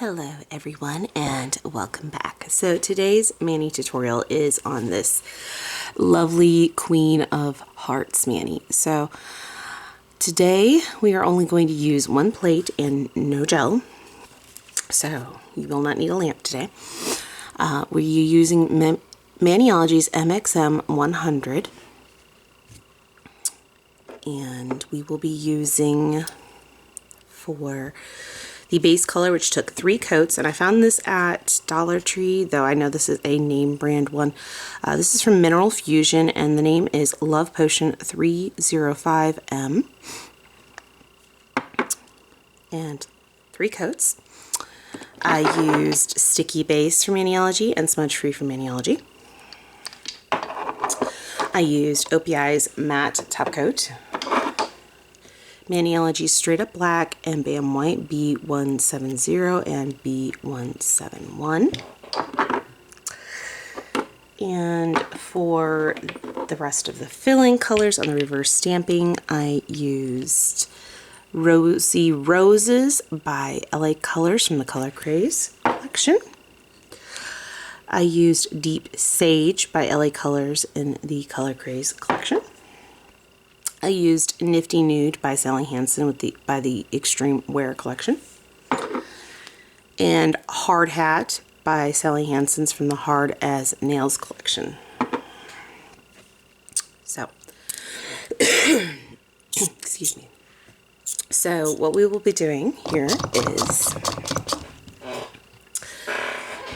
Hello everyone and welcome back. So today's mani tutorial is on this lovely Queen of Hearts mani. So today we are only going to use one plate and no gel. So you will not need a lamp today. We're using Maniology's MXM 100. And we will be using for the base color, which took 3 coats, and I found this at Dollar Tree, though I know this is a name brand one. This is from Mineral Fusion, and the name is Love Potion 305M. And 3 coats. I used Sticky Base from Maniology and Smudge Free from Maniology. I used OPI's Matte Top Coat, Maniology Straight Up Black, and Bam White B170 and B171. And for the rest of the filling colors on the reverse stamping, I used Rosy Roses by LA Colors from the Color Craze collection. I used Deep Sage by LA Colors in the Color Craze collection. I used Nifty Nude by Sally Hansen by the Extreme Wear collection. And Hard Hat by Sally Hansen's from the Hard as Nails collection. So, excuse me. So what we will be doing here is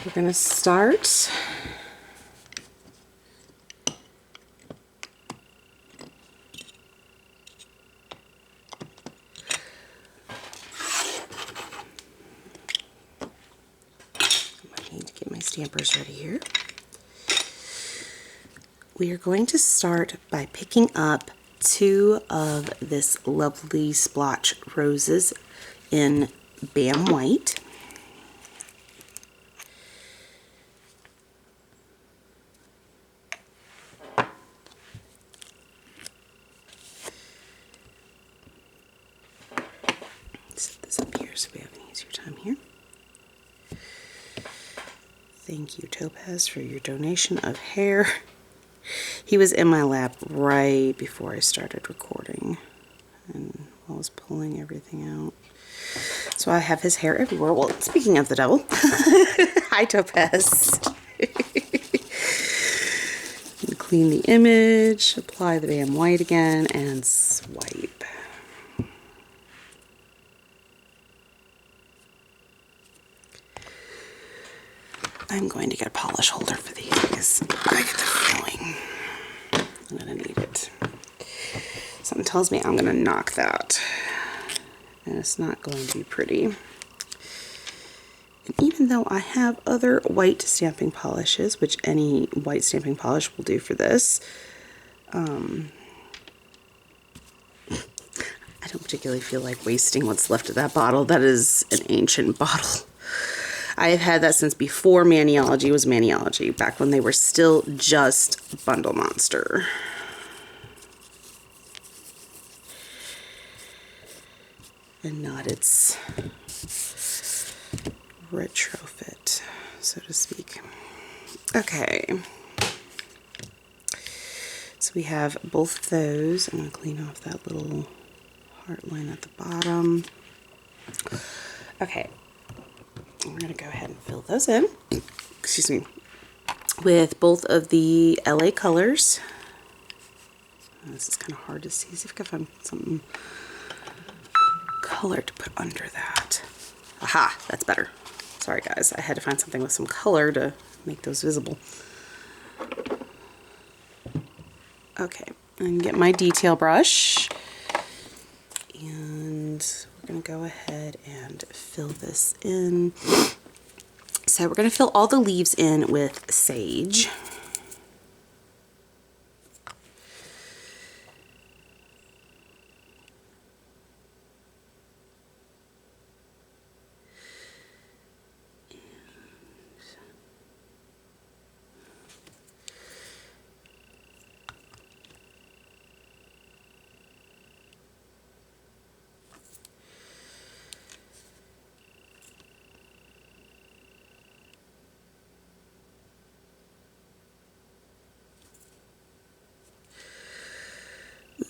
we're going to start stampers ready here. We are going to start by picking up 2 of this lovely splotch roses in Bam White. Set this up here so we have an easier time here. Thank you, Topaz, for your donation of hair. He was in my lap right before I started recording, and I was pulling everything out. So I have his hair everywhere. Well, speaking of the devil, hi, Topaz. Clean the image, apply the Bam White again, and swipe. I'm going to get a polish holder for these because I get the feeling I'm going to need it. Something tells me I'm going to knock that, and it's not going to be pretty. And even though I have other white stamping polishes, which any white stamping polish will do for this, I don't particularly feel like wasting what's left of that bottle. That is an ancient bottle. I have had that since before Maniology was Maniology, back when they were still just Bundle Monster. And not its retrofit, so to speak. Okay. So we have both of those. I'm going to clean off that little heart line at the bottom. Okay. We're going to go ahead and fill those in, excuse me, with both of the LA Colors. This is kind of hard to see. See if I can find something color to put under that. Aha, that's better. Sorry guys, I had to find something with some color to make those visible. Okay, and get my detail brush. And we're going to go ahead and fill this in. So we're going to fill all the leaves in with sage.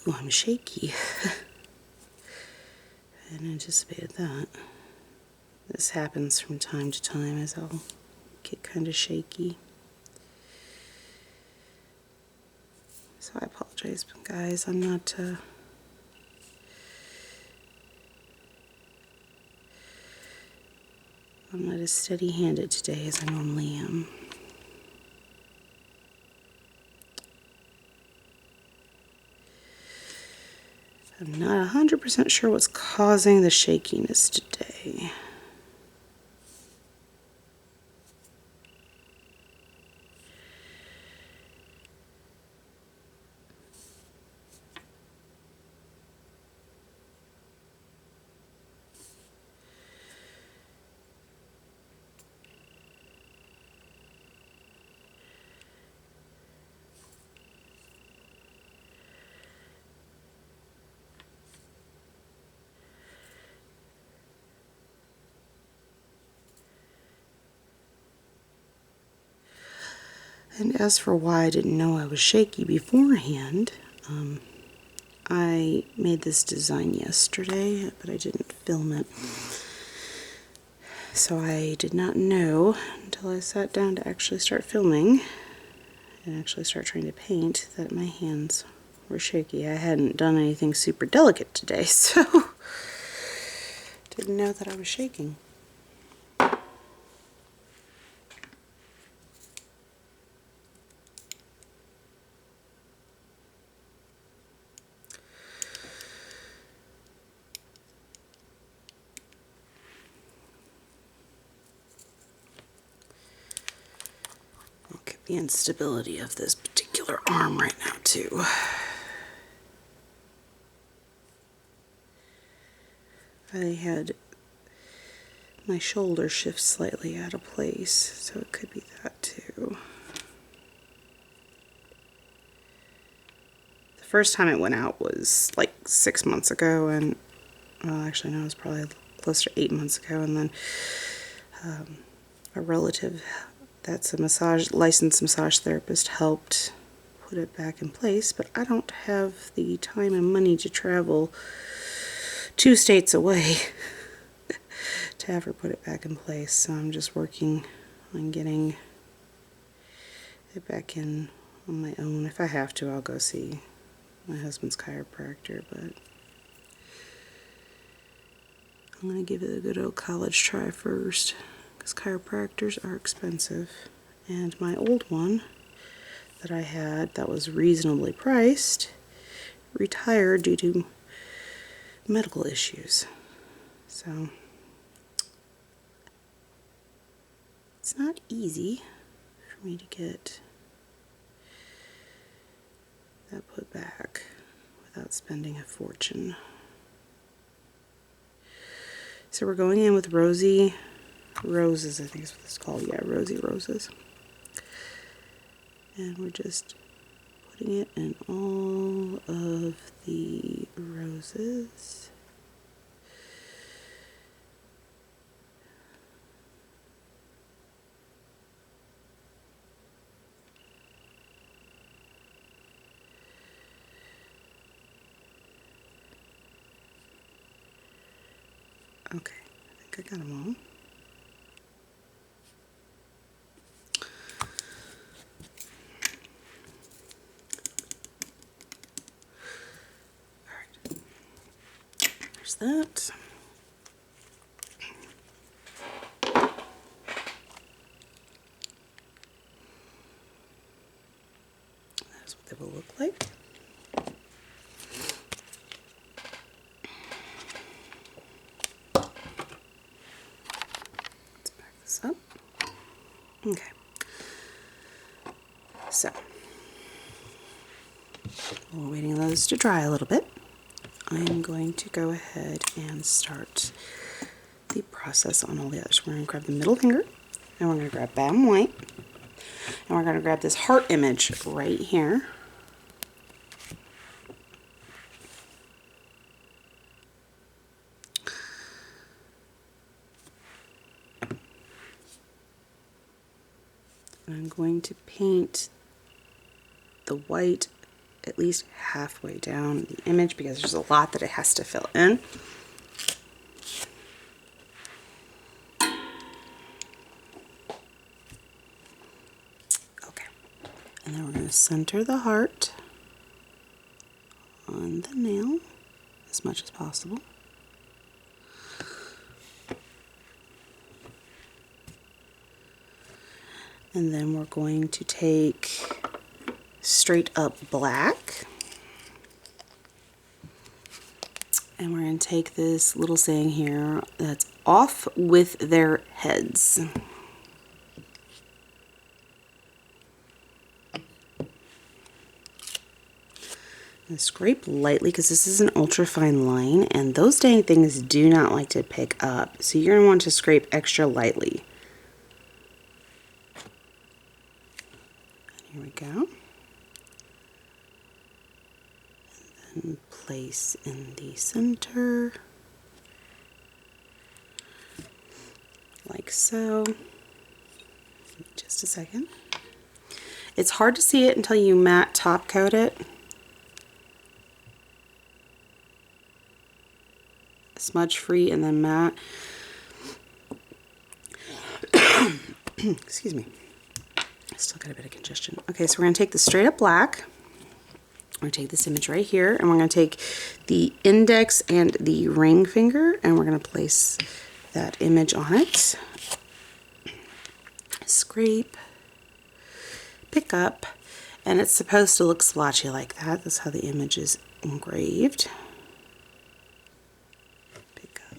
Ooh, I'm shaky. I hadn't anticipated that. This happens from time to time as I'll get kind of shaky. So I apologize, guys. I'm not as steady-handed today as I normally am. I'm not 100% sure what's causing the shakiness today. And as for why I didn't know I was shaky beforehand, I made this design yesterday, but I didn't film it. So I did not know until I sat down to actually start filming and actually start trying to paint that my hands were shaky. I hadn't done anything super delicate today, so didn't know that I was shaking. Look at the instability of this particular arm right now, too. I had my shoulder shift slightly out of place, so it could be that too. The first time it went out was like 6 months ago, and well, actually no, it was probably close to 8 months ago, and then a relative that's a licensed massage therapist helped put it back in place, but I don't have the time and money to travel 2 states away to have her put it back in place, so I'm just working on getting it back in on my own. If I have to, I'll go see my husband's chiropractor, but I'm going to give it a good old college try first, because chiropractors are expensive. And my old one that I had that was reasonably priced retired due to medical issues. So it's not easy for me to get that put back without spending a fortune. So we're going in with Rosy Roses, I think is what it's called. Yeah, Rosy Roses. And we're just putting it in all of the roses. Okay, I think I got them all. There's that. That's what they will look like. Let's back this up. Okay. So, while we're waiting those to dry a little bit, I'm going to go ahead and start the process on all the others. We're going to grab the middle finger, and we're going to grab Bam White, and we're going to grab this heart image right here. And I'm going to paint the white at least halfway down the image because there's a lot that it has to fill in. Okay, and then we're going to center the heart on the nail as much as possible. And then we're going to take straight up black, and we're going to take this little saying here that's off with their heads. And scrape lightly because this is an ultra fine line and those dang things do not like to pick up, so you're going to want to scrape extra lightly. Here we go. And then place in the center, like so. Just a second. It's hard to see it until you matte top coat it. Smudge free and then matte. Excuse me. I still got a bit of congestion. Okay, so we're going to take the straight up black. We're going to take this image right here, and we're going to take the index and the ring finger, and we're going to place that image on it. Scrape, pick up, and it's supposed to look splotchy like that. That's how the image is engraved. Pick up.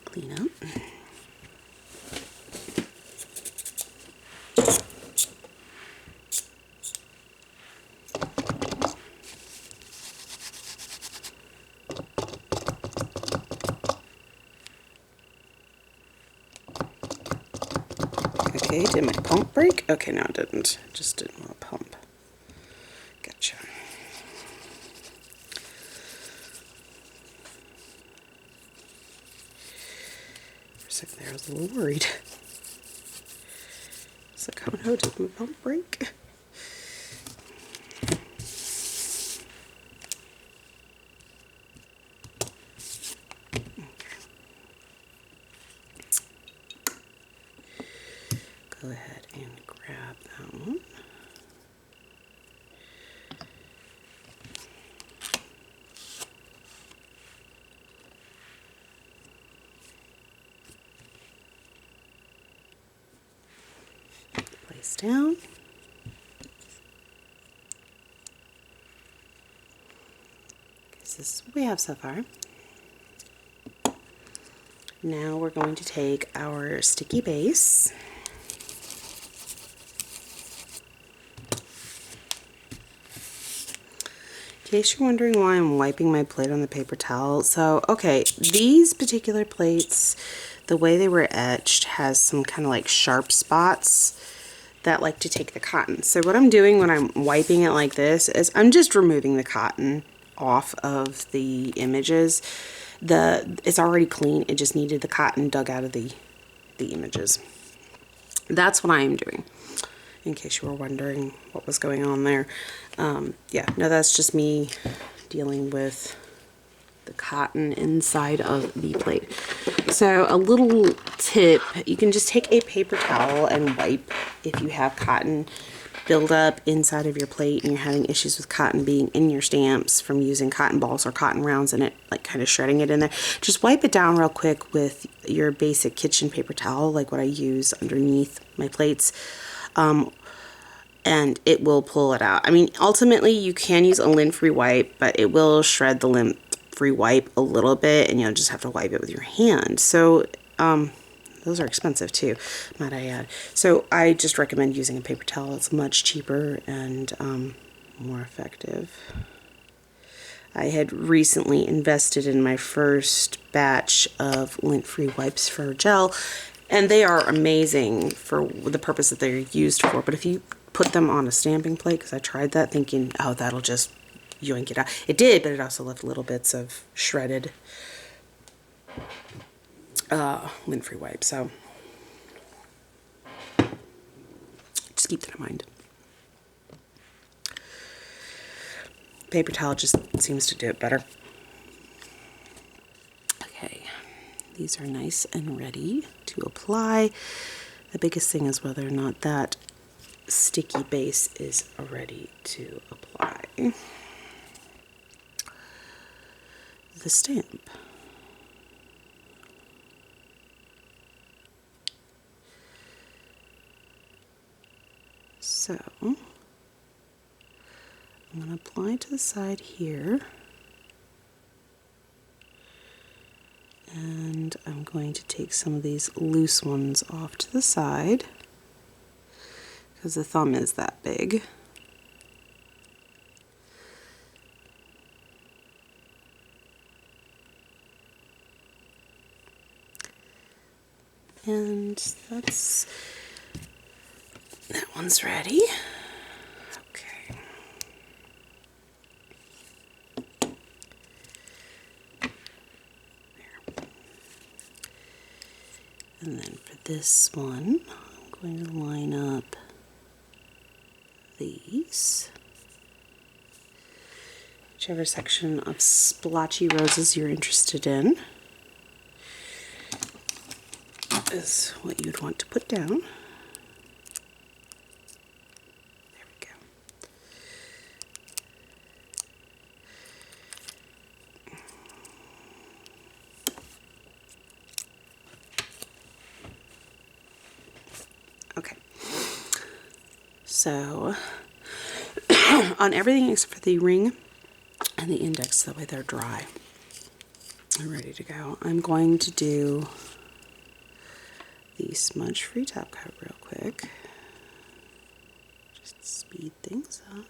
Clean up. Okay, did my pump break? Okay, no, it didn't. It just didn't want to pump. Gotcha. For a second there, I was a little worried. It's like, oh no, did my pump break? Go ahead and grab that one. Place down. This is what we have so far. Now we're going to take our sticky base. In case you're wondering why I'm wiping my plate on the paper towel, so okay, these particular plates, the way they were etched has some kind of like sharp spots that like to take the cotton. So what I'm doing when I'm wiping it like this is I'm just removing the cotton off of the images. It's already clean, it just needed the cotton dug out of the images. That's what I am doing, in case you were wondering what was going on there. Yeah, no, that's just me dealing with the cotton inside of the plate. So a little tip, you can just take a paper towel and wipe if you have cotton buildup inside of your plate and you're having issues with cotton being in your stamps from using cotton balls or cotton rounds and it like kind of shredding it in there. Just wipe it down real quick with your basic kitchen paper towel, like what I use underneath my plates. And it will pull it out. I mean, ultimately you can use a lint-free wipe, but it will shred the lint-free wipe a little bit and you'll just have to wipe it with your hand. So those are expensive too, might I add. So I just recommend using a paper towel. It's much cheaper and more effective. I had recently invested in my first batch of lint-free wipes for gel, and they are amazing for the purpose that they're used for. But if you put them on a stamping plate, because I tried that thinking, oh, that'll just yoink it out. It did, but it also left little bits of shredded lint-free wipe. So Just keep that in mind. Paper towel just seems to do it better. Okay, these are nice and ready to apply. The biggest thing is whether or not that sticky base is ready to apply the stamp. So I'm going to apply to the side here, and I'm going to take some of these loose ones off to the side because the thumb is that big. And that one's ready. Okay. There. And then for this one, I'm going to line up these. Whichever section of splotchy roses you're interested in is what you'd want to put down. There we go. Okay. So on everything except for the ring and the index, that way they're dry and ready to go, I'm going to do the smudge-free top coat real quick. Just speed things up.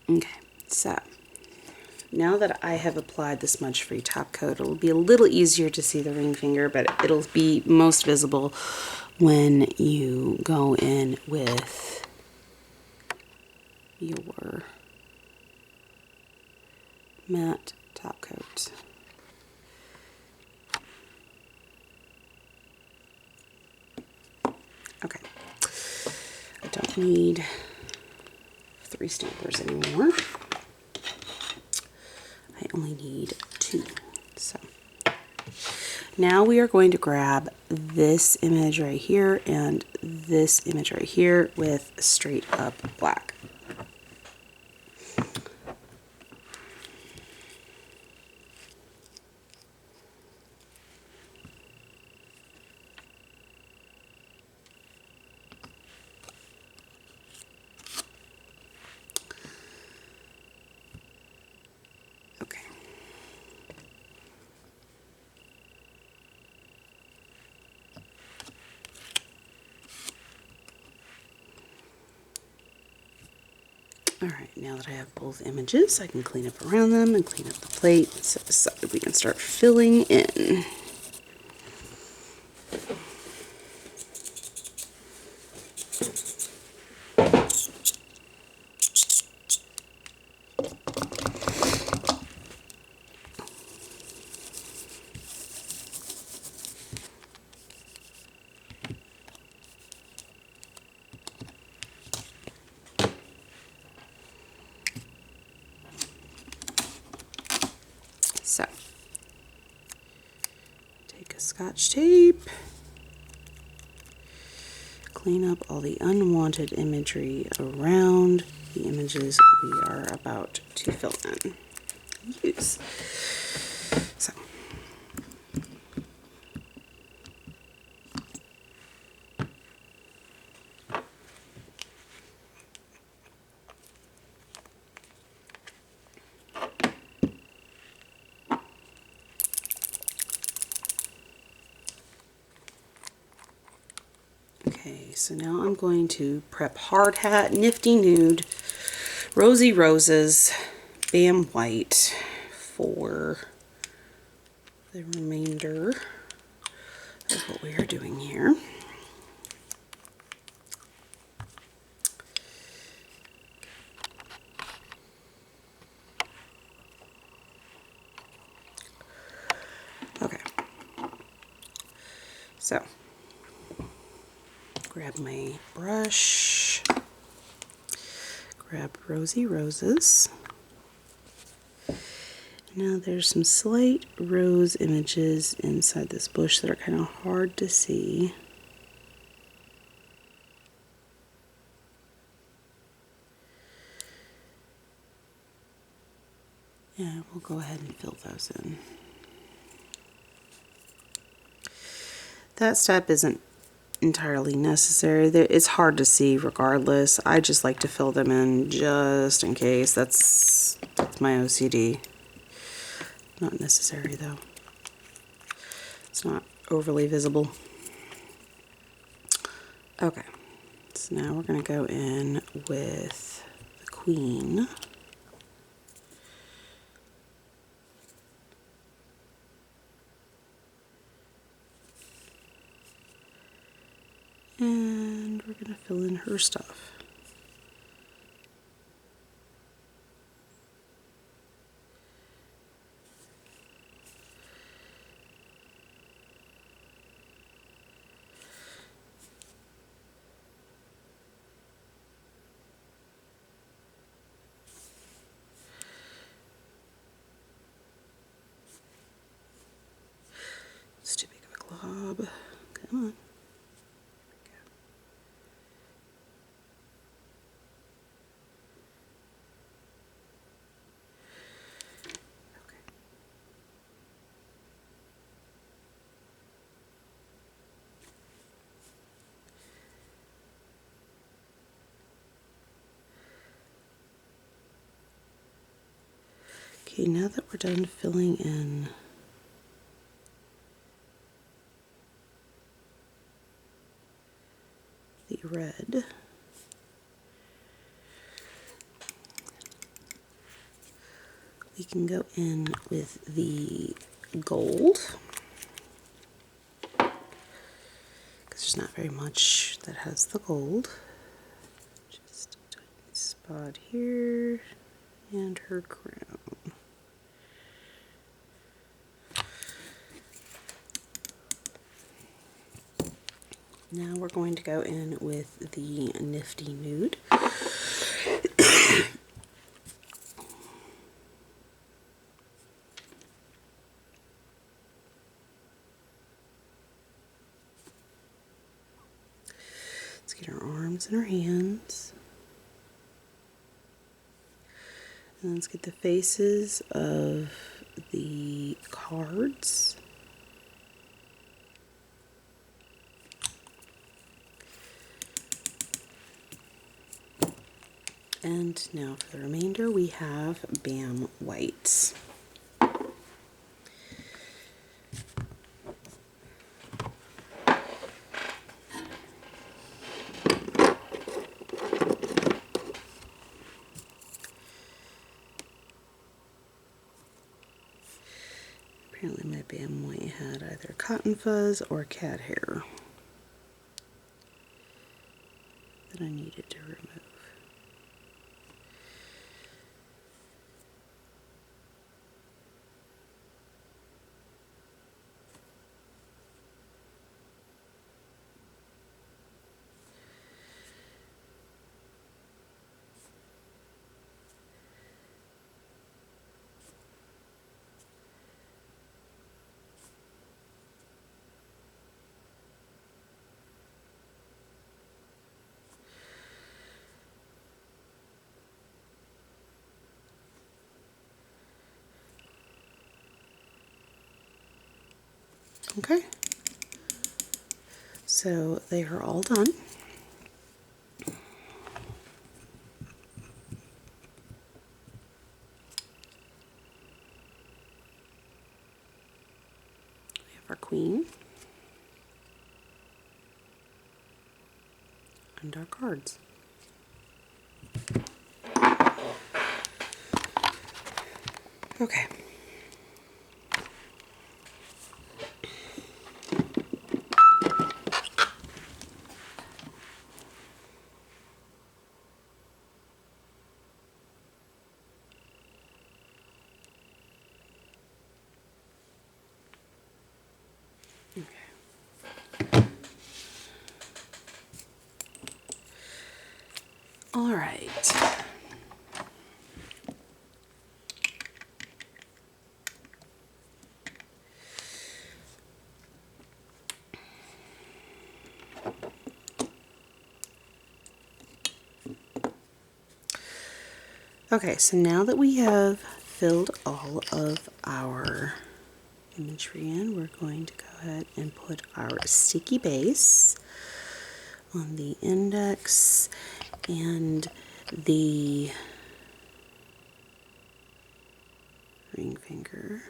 Okay, so now that I have applied the smudge-free top coat, it'll be a little easier to see the ring finger, but it'll be most visible when you go in with your matte top coat. Okay, I don't need 3 stampers anymore. I only need 2. So now we are going to grab this image right here and this image right here with straight up black. Alright, now that I have both images, I can clean up around them and clean up the plate. So we can start filling in. So, take a Scotch tape, clean up all the unwanted imagery around the images we are about to fill in. Use. So, okay, so now I'm going to prep Hard Hat, Nifty Nude, Rosy Roses, Bam White for the remainder of what we are doing here. So, grab my brush, grab Rosy Roses. Now there's some slight rose images inside this bush that are kind of hard to see. Yeah, we'll go ahead and fill those in. That step isn't entirely necessary. It's hard to see regardless. I just like to fill them in just in case. That's my OCD. Not necessary though. It's not overly visible. Okay, so now we're going to go in with the Queen. And we're going to fill in her stuff. It's too big of a glob. Come on. Okay, now that we're done filling in the red, we can go in with the gold, because there's not very much that has the gold. Just a tiny spot here, and her crown. Now we're going to go in with the Nifty Nude. Let's get her arms and her hands. And let's get the faces of the cards. And now for the remainder, we have Bam Whites. Apparently my Bam White had either cotton fuzz or cat hair that I needed to remove. Okay, so they are all done. We have our Queen and our cards. Okay. Okay. All right. Okay, so now that we have filled all of our imagery in, we're going to go ahead and put our sticky base on the index and the ring finger.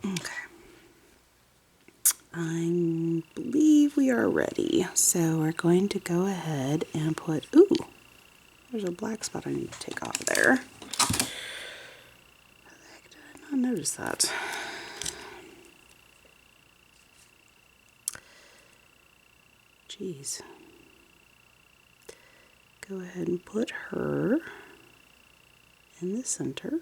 Okay. I believe we are ready. So we're going to go ahead and put, ooh, there's a black spot I need to take off there. How the heck did I not notice that? Jeez. Go ahead and put her in the center.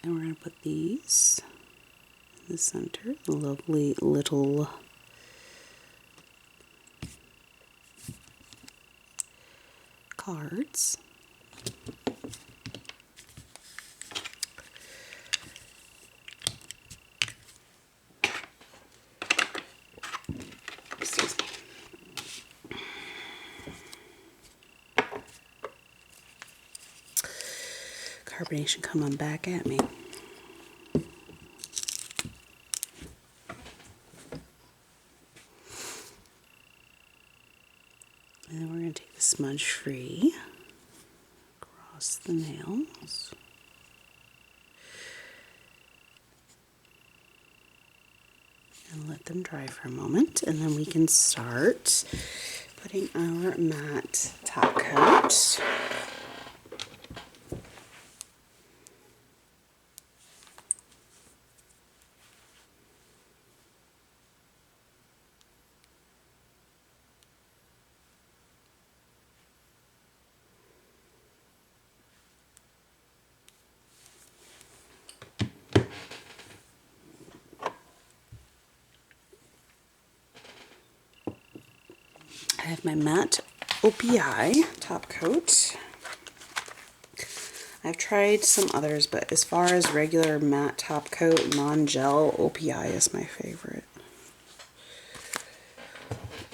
And we're going to put these in the center, the lovely little cards. Excuse me. Carbonation coming back at me. And then we're going to take the smudge free across the nails. And let them dry for a moment, and then we can start putting our matte top coat. I have my matte OPI top coat. I've tried some others, but as far as regular matte top coat, non-gel, OPI is my favorite.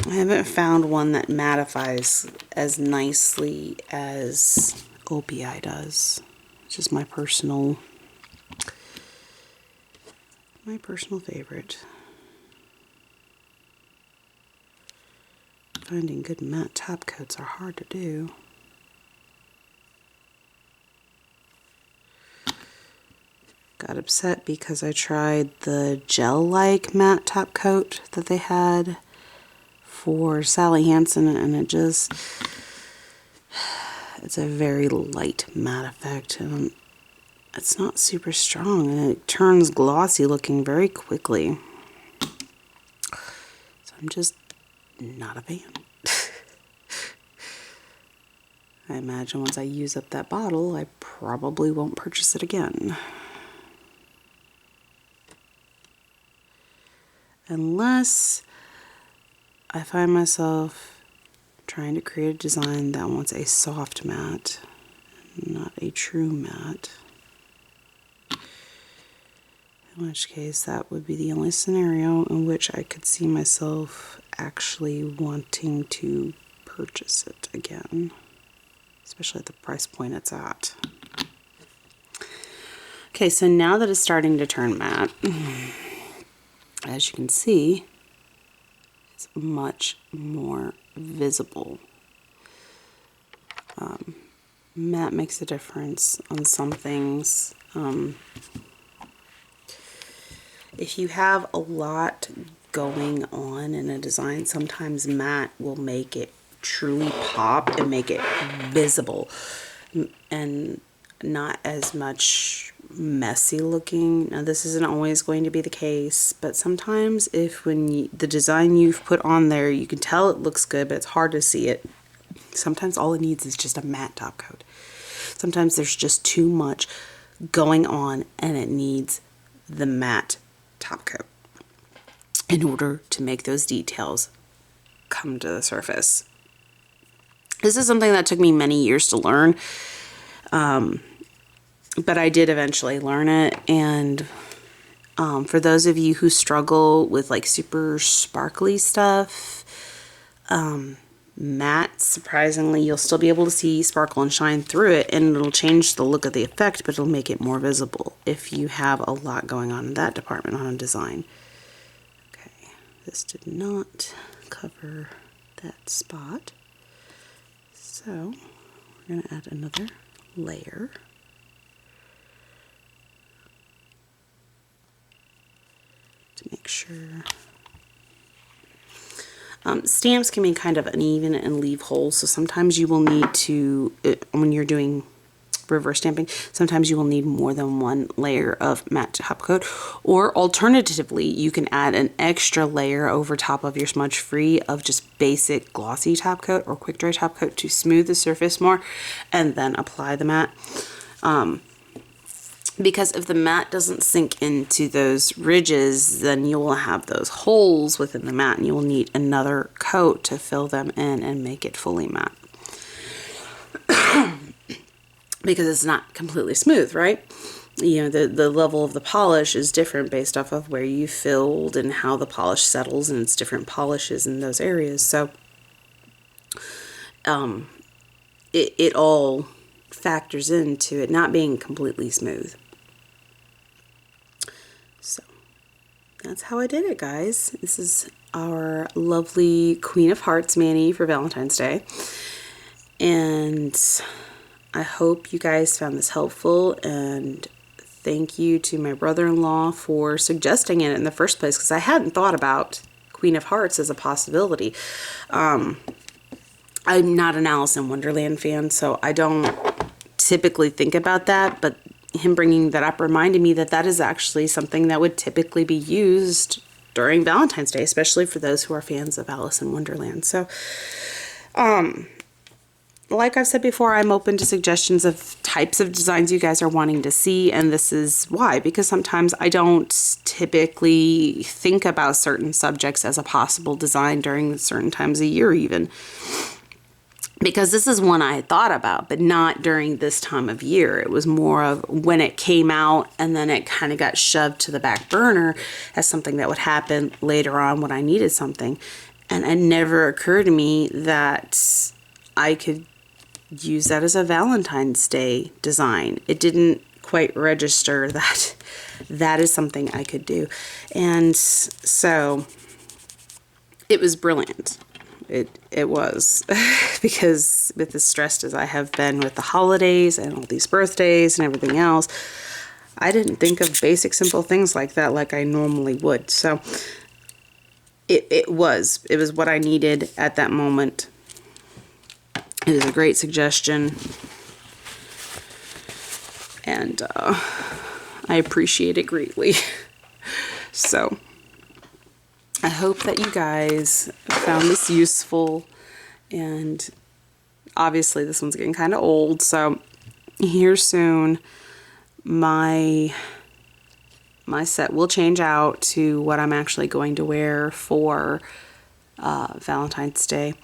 I haven't found one that mattifies as nicely as OPI does. It's just my personal favorite. Finding good matte top coats are hard to do. Got upset because I tried the gel-like matte top coat that they had for Sally Hansen, and it's a very light matte effect, and it's not super strong, and it turns glossy looking very quickly. So I'm just not a fan. I imagine once I use up that bottle, I probably won't purchase it again. Unless I find myself trying to create a design that wants a soft matte, not a true matte. in which case that would be the only scenario in which I could see myself actually wanting to purchase it again, especially at the price point it's at. Okay, so now that it's starting to turn matte, as you can see, it's much more visible. Matte makes a difference on some things. If you have a lot going on in a design, sometimes matte will make it truly pop and make it visible and not as much messy looking. Now this isn't always going to be the case, but sometimes the design you've put on there, you can tell it looks good, but it's hard to see it. Sometimes all it needs is just a matte top coat. Sometimes there's just too much going on and it needs the matte top coat in order to make those details come to the surface. This is something that took me many years to learn, but I did eventually learn it. And for those of you who struggle with like super sparkly stuff, matte, surprisingly, you'll still be able to see sparkle and shine through it, and it'll change the look of the effect, but it'll make it more visible if you have a lot going on in that department on a design. Okay, this did not cover that spot, so we're going to add another layer. To make sure. Stamps can be kind of uneven and leave holes, so sometimes you will need to, when you're doing reverse stamping, sometimes you will need more than one layer of matte top coat, or alternatively, you can add an extra layer over top of your smudge free of just basic glossy top coat or quick dry top coat to smooth the surface more, and then apply the matte. Because if the matte doesn't sink into those ridges, then you will have those holes within the matte and you will need another coat to fill them in and make it fully matte. Because it's not completely smooth, right? You know, the level of the polish is different based off of where you filled and how the polish settles, and it's different polishes in those areas. So it all factors into it not being completely smooth. So that's how I did it, guys. This is our lovely Queen of Hearts mani for Valentine's Day. And I hope you guys found this helpful, and thank you to my brother-in-law for suggesting it in the first place, because I hadn't thought about Queen of Hearts as a possibility. I'm not an Alice in Wonderland fan, so I don't typically think about that, but him bringing that up reminded me that that is actually something that would typically be used during Valentine's Day, especially for those who are fans of Alice in Wonderland. So, like I've said before, I'm open to suggestions of types of designs you guys are wanting to see, and this is why, because sometimes I don't typically think about certain subjects as a possible design during certain times of year even. Because this is one I had thought about, but not during this time of year. It was more of when it came out, and then it kind of got shoved to the back burner as something that would happen later on when I needed something. And it never occurred to me that I could use that as a Valentine's Day design. It didn't quite register that that is something I could do. And so it was brilliant. It was, because with as stressed as I have been with the holidays and all these birthdays and everything else, I didn't think of basic simple things like that like I normally would. So it was what I needed at that moment. It is a great suggestion, and I appreciate it greatly. So I hope that you guys found this useful, and obviously this one's getting kind of old, so here soon my set will change out to what I'm actually going to wear for Valentine's Day.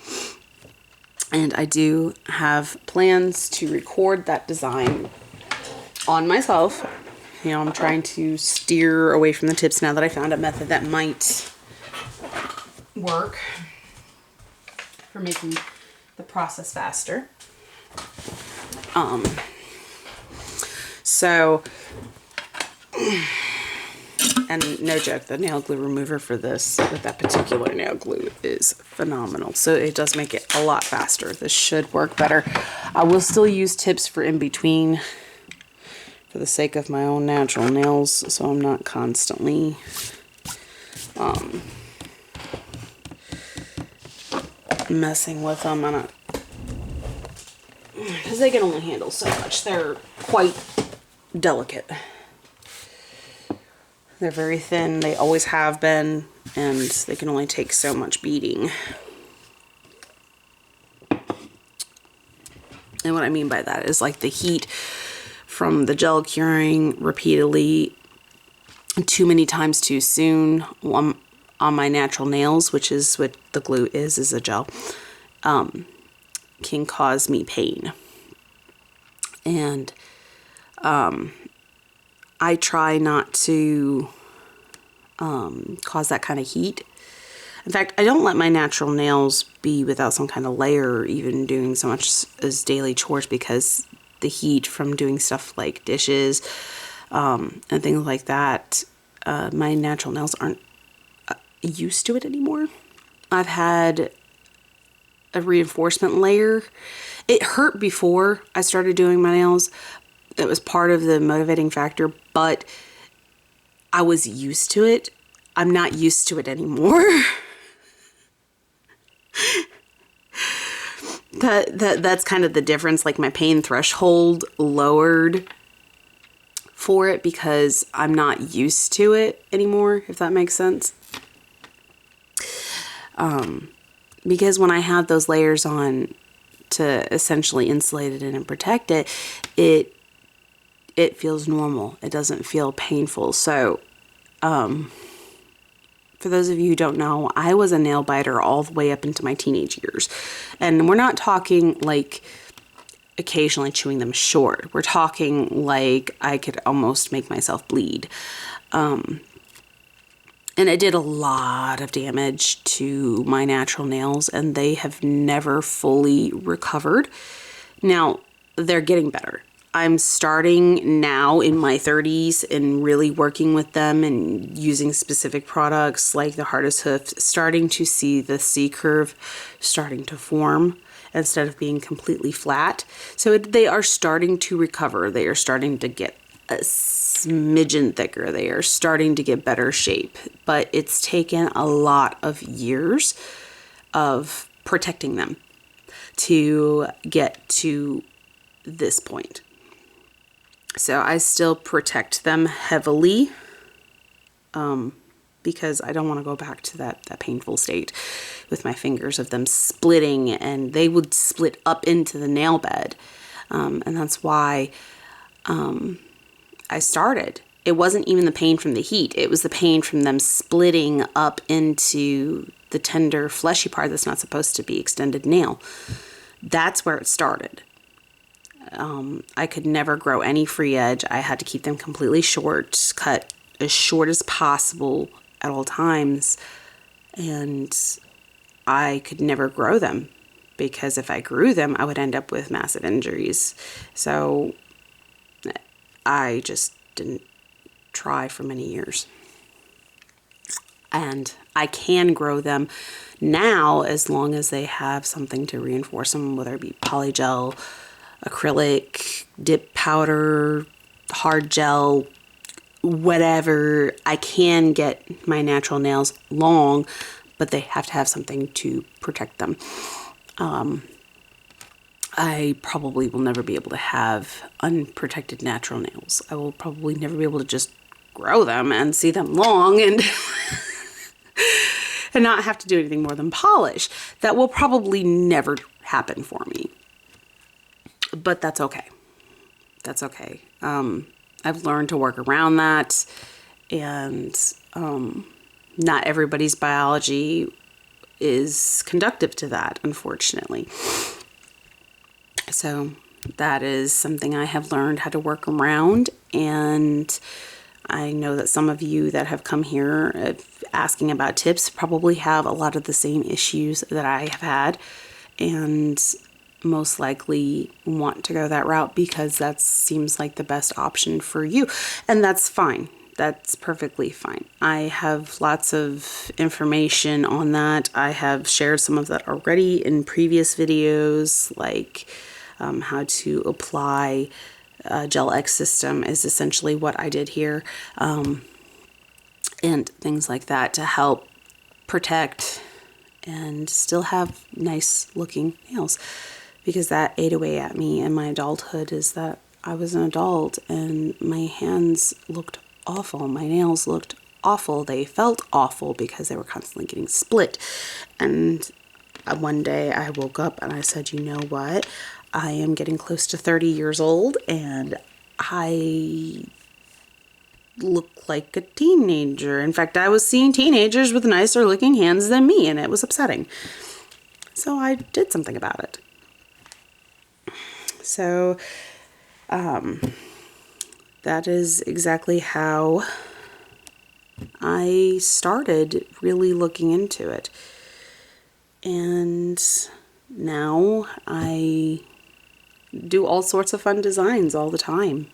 And I do have plans to record that design on myself You know, I'm trying to steer away from the tips now that I found a method that might work for making the process faster. So, and no joke, the nail glue remover for this, with that particular nail glue, is phenomenal. So it does make it a lot faster. This should work better. I will still use tips for in between for the sake of my own natural nails, so I'm not constantly messing with them. Because they can only handle so much. They're quite delicate. They're very thin, they always have been, and they can only take so much beating. And what I mean by that is like the heat from the gel curing repeatedly too many times too soon on my natural nails, which is what the glue is a gel, can cause me pain. And I try not to cause that kind of heat. In fact, I don't let my natural nails be without some kind of layer, or even doing so much as daily chores, because the heat from doing stuff like dishes and things like that, my natural nails aren't used to it anymore. I've had a reinforcement layer. It hurt before I started doing my nails. It was part of the motivating factor, but I was used to it. I'm not used to it anymore. That's kind of the difference. Like, my pain threshold lowered for it because I'm not used to it anymore, if that makes sense. Because when I have those layers on to essentially insulate it and protect it, it feels normal. It doesn't feel painful. So, for those of you who don't know, I was a nail biter all the way up into my teenage years. And we're not talking like occasionally chewing them short. We're talking like I could almost make myself bleed. And it did a lot of damage to my natural nails, and they have never fully recovered. Now, they're getting better. I'm starting now in my 30s and really working with them and using specific products like the hardest hoof, starting to see the C-curve starting to form instead of being completely flat. So they are starting to recover. They are starting to get a smidgen thicker. They are starting to get better shape, but it's taken a lot of years of protecting them to get to this point. So I still protect them heavily because I don't want to go back to that painful state with my fingers of them splitting, and they would split up into the nail bed. And that's why I started. It wasn't even the pain from the heat. It was the pain from them splitting up into the tender fleshy part that's not supposed to be extended nail. That's where it started. I could never grow any free edge. I had to keep them completely short, cut as short as possible at all times. And I could never grow them because if I grew them, I would end up with massive injuries. So I just didn't try for many years. And I can grow them now as long as they have something to reinforce them, whether it be polygel, acrylic, dip powder, hard gel, whatever. I can get my natural nails long, but they have to have something to protect them. I probably will never be able to have unprotected natural nails. I will probably never be able to just grow them and see them long and and not have to do anything more than polish. That will probably never happen for me. But that's okay. That's okay. I've learned to work around that, and not everybody's biology is conducive to that, unfortunately. So that is something I have learned how to work around, and I know that some of you that have come here asking about tips probably have a lot of the same issues that I have had, and most likely want to go that route because that seems like the best option for you. And that's fine. That's perfectly fine. I have lots of information on that. I have shared some of that already in previous videos, like how to apply a Gel X system is essentially what I did here, and things like that to help protect and still have nice looking nails, because that ate away at me in my adulthood. Is that I was an adult and my hands looked awful, my nails looked awful, they felt awful because they were constantly getting split. And one day I woke up and I said, you know what, I am getting close to 30 years old and I look like a teenager. In fact, I was seeing teenagers with nicer looking hands than me, and it was upsetting. So I did something about it. So that is exactly how I started really looking into it. And now I do all sorts of fun designs all the time.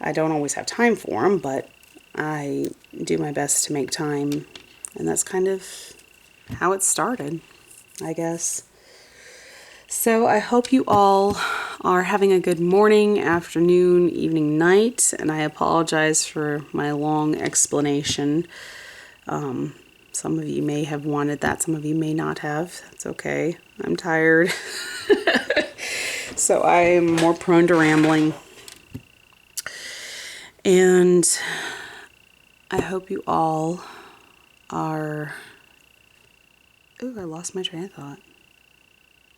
I don't always have time for them, but I do my best to make time, and that's kind of how it started, I guess. So I hope you all are having a good morning, afternoon, evening, night, and I apologize for my long explanation. Some of you may have wanted that, some of you may not have. That's okay. I'm tired. So I am more prone to rambling. And I hope you all are... Ooh, I lost my train of thought.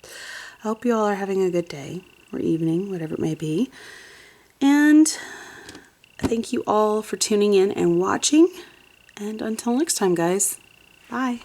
I hope you all are having a good day or evening, whatever it may be. And thank you all for tuning in and watching. And until next time, guys. Bye.